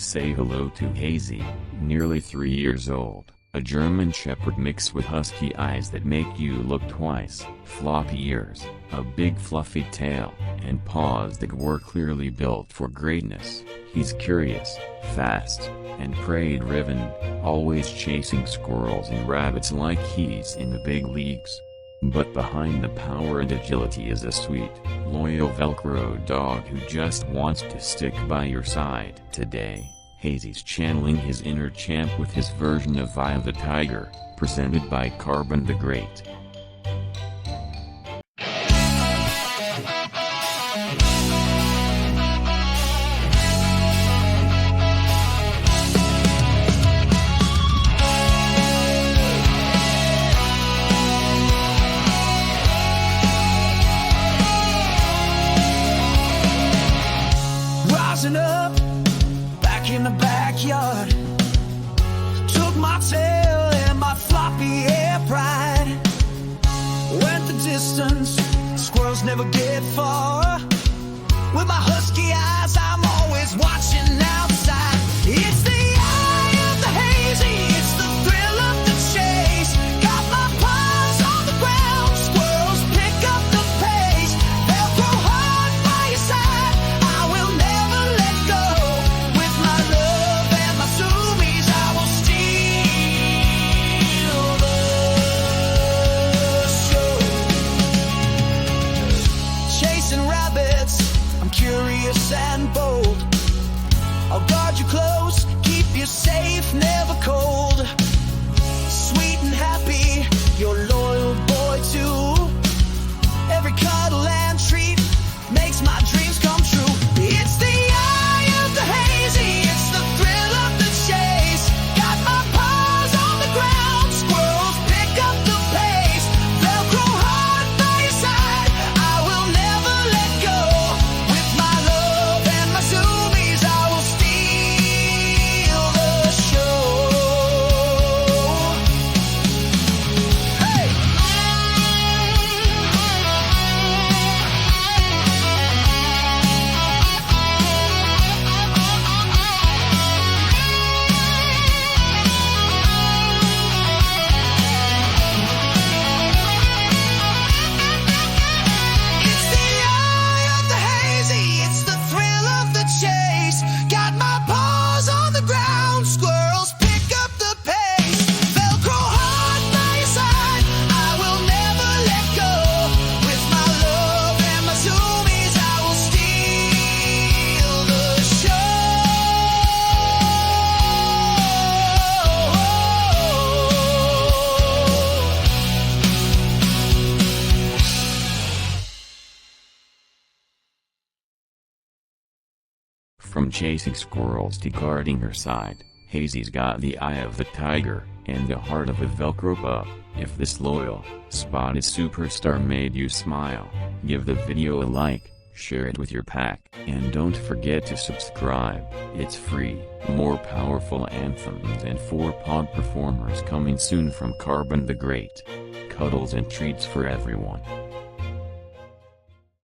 Say hello to Hazy, nearly 3 years old, a German Shepherd mix with husky eyes that make you look twice, floppy ears, a big fluffy tail, and paws that were clearly built for greatness. He's curious, fast, and prey-driven, always chasing squirrels and rabbits like he's in the big leagues. But behind the power and agility is a sweet, loyal Velcro dog who just wants to stick by your side. Today, Hazy's channeling his inner champ with his version of Eye of the Tiger, presented by Karbon the Great. Rising up, back in the backyard, took my tail and my floppy hair pride, went the distance, squirrels never get far, with my husky eyes I'm always watching outside. It's the eye of the hazy, it's the thrill of the chase, got my paws on the ground, squirrels pick up the pace, they'll grow hard by your side, I will never let go, with my love and my zoomies I will steal the show. Chasing rabbits, I'm curious and bold, I'll guard you close, keep you safe, never cold, sweet and happy, your loyal boy too, every cuddle and treat makes my dreams come true. It's the eye of the hazy, it's the thrill of the chase, got my paws on the ground, squirrels pick up the pace, they'll grow hard by your side, I will never let go, with my love and my zoomies I will steal the show. Hey! It's the eye of the hazy, it's the thrill of the chase, got my paws on the ground, squirrels pick up the pace, Velcro hard by your side, I will never let go, with my love and my zoomies I will steal the show. From chasing squirrels to guarding her side, Hazy's got the eye of the tiger, and the heart of a Velcro pup. If this loyal, spotted superstar made you smile, give the video a like, share it with your pack, and don't forget to subscribe. It's free. More powerful anthems and 4-paw performers coming soon from Karbon the Great. Cuddles and treats for everyone.